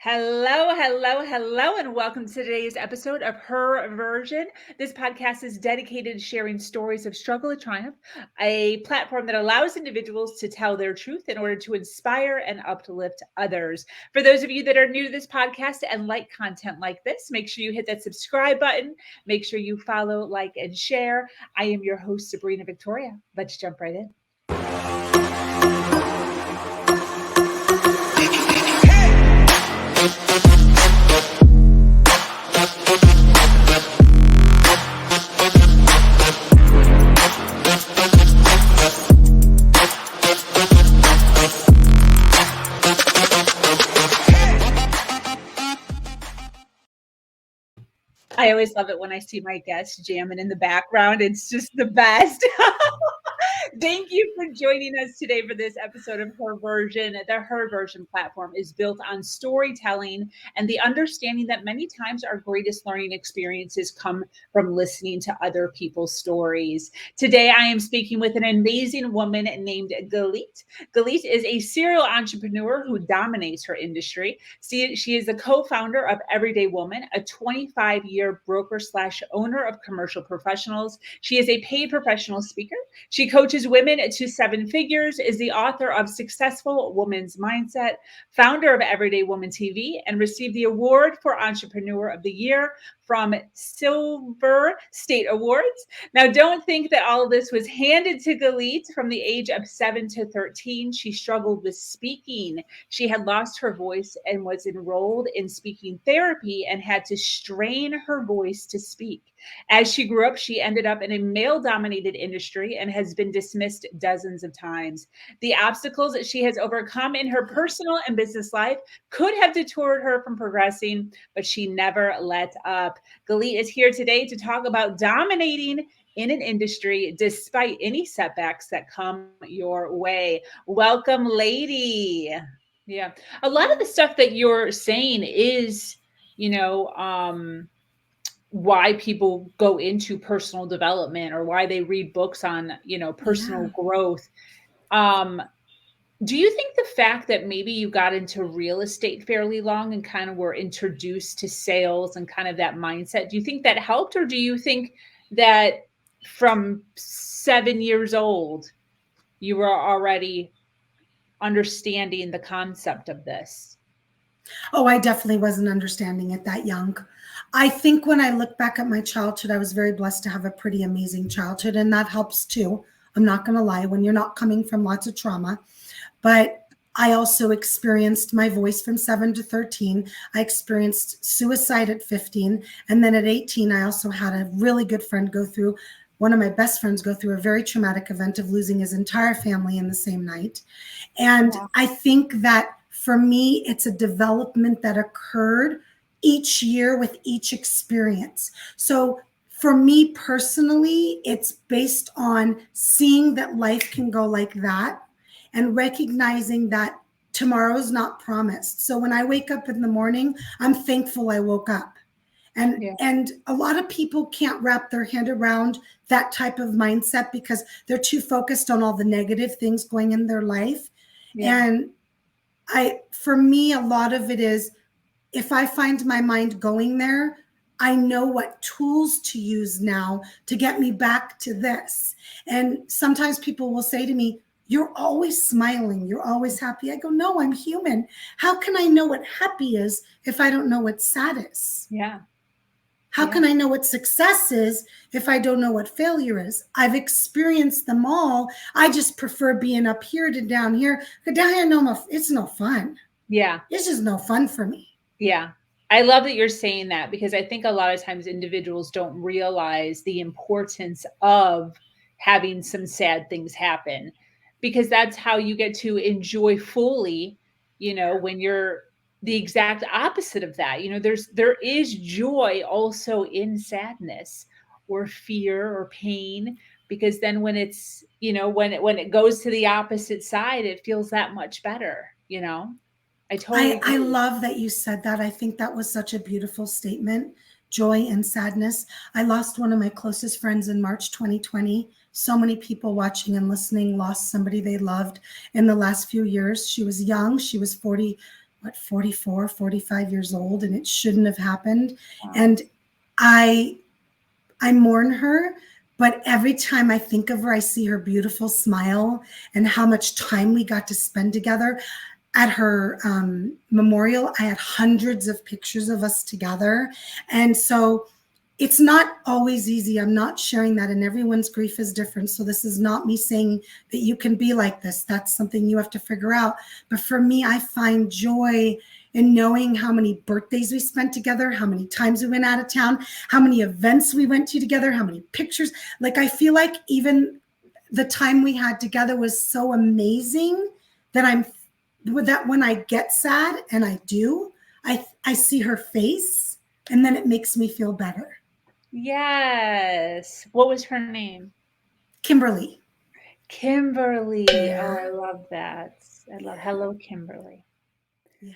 Hello, hello, hello, and welcome to today's episode of Her Version. This podcast is dedicated to sharing stories of struggle and triumph, a platform that allows individuals to tell their truth in order to inspire and uplift others. For those of you that are new to this podcast and like content like this, make sure you hit that subscribe button. Make sure you follow, like, and share. I am your host, Sabrina Victoria. Let's jump right in. I always love it when I see my guests jamming in the background. It's just the best. Thank you for joining us today for this episode of Her Version. The Her Version platform is built on storytelling and the understanding that many times our greatest learning experiences come from listening to other people's stories. Today, I am speaking with an amazing woman named Galit. Galit is a serial entrepreneur who dominates her industry. She is the co-founder of Everyday Woman, a 25-year broker slash owner of commercial professionals. She is a paid professional speaker. She coaches women to seven figures, is the author of Successful Woman's Mindset, founder of Everyday Woman TV, and received the award for Entrepreneur of the Year from Silver State Awards. Now, don't think that all of this was handed to Galit. From the age of 7 to 13. She struggled with speaking. She had lost her voice and was enrolled in speaking therapy and had to strain her voice to speak. As she grew up, she ended up in a male-dominated industry and has been dismissed dozens of times. The obstacles that she has overcome in her personal and business life could have deterred her from progressing, but she never let up. Galit is here today to talk about dominating in an industry despite any setbacks that come your way. Welcome, lady. Yeah. A lot of the stuff that you're saying is, you know, why people go into personal development or why they read books on, personal growth. Um, do you think the fact that maybe you got into real estate fairly long and kind of were introduced to sales and kind of that mindset, do you think that helped? Or do you think that from 7 years old, you were already understanding the concept of this? Oh, I definitely wasn't understanding it that young. I think when I look back at my childhood, I was very blessed to have a pretty amazing childhood, and that helps too. I'm not going to lie, when you're not coming from lots of trauma. But I also experienced my voice from 7 to 13. I experienced suicide at 15. And then at 18, I also had a really good friend one of my best friends go through a very traumatic event of losing his entire family in the same night. And I think that for me, it's a development that occurred each year with each experience. So for me personally, it's based on seeing that life can go like that and recognizing that tomorrow's not promised. So when I wake up in the morning, I'm thankful I woke up. And a lot of people can't wrap their head around that type of mindset because they're too focused on all the negative things going in their life. And for me, a lot of it is, if I find my mind going there, I know what tools to use now to get me back to this. And sometimes people will say to me, "You're always smiling. You're always happy." I go, "No, I'm human. How can I know what happy is if I don't know what sad is? How can I know what success is if I don't know what failure is? I've experienced them all. I just prefer being up here to down here. Down here, no, it's no fun. It's just no fun for me." Yeah. I love that you're saying that, because I think a lot of times individuals don't realize the importance of having some sad things happen, because that's how you get to enjoy fully, when you're the exact opposite of that. There is joy also in sadness or fear or pain, because then when it's, when it goes to the opposite side, it feels that much better. I totally agree. I love that you said that. I think that was such a beautiful statement. Joy and sadness. I lost one of my closest friends in March 2020. So many people watching and listening lost somebody they loved in the last few years. She was young. She was 40, 44, 45 years old, and it shouldn't have happened. Wow. And I mourn her, but every time I think of her, I see her beautiful smile and how much time we got to spend together. At her memorial, I had hundreds of pictures of us together. And so it's not always easy. I'm not sharing that, and everyone's grief is different. So this is not me saying that you can be like this. That's something you have to figure out. But for me, I find joy in knowing how many birthdays we spent together, how many times we went out of town, how many events we went to together, how many pictures. Like, I feel like even the time we had together was so amazing that when I get sad, and I do, I see her face, and then it makes me feel better. Yes. What was her name? Kimberly. Kimberly. Yeah. Oh, I love that. I love Hello, Kimberly. Yes.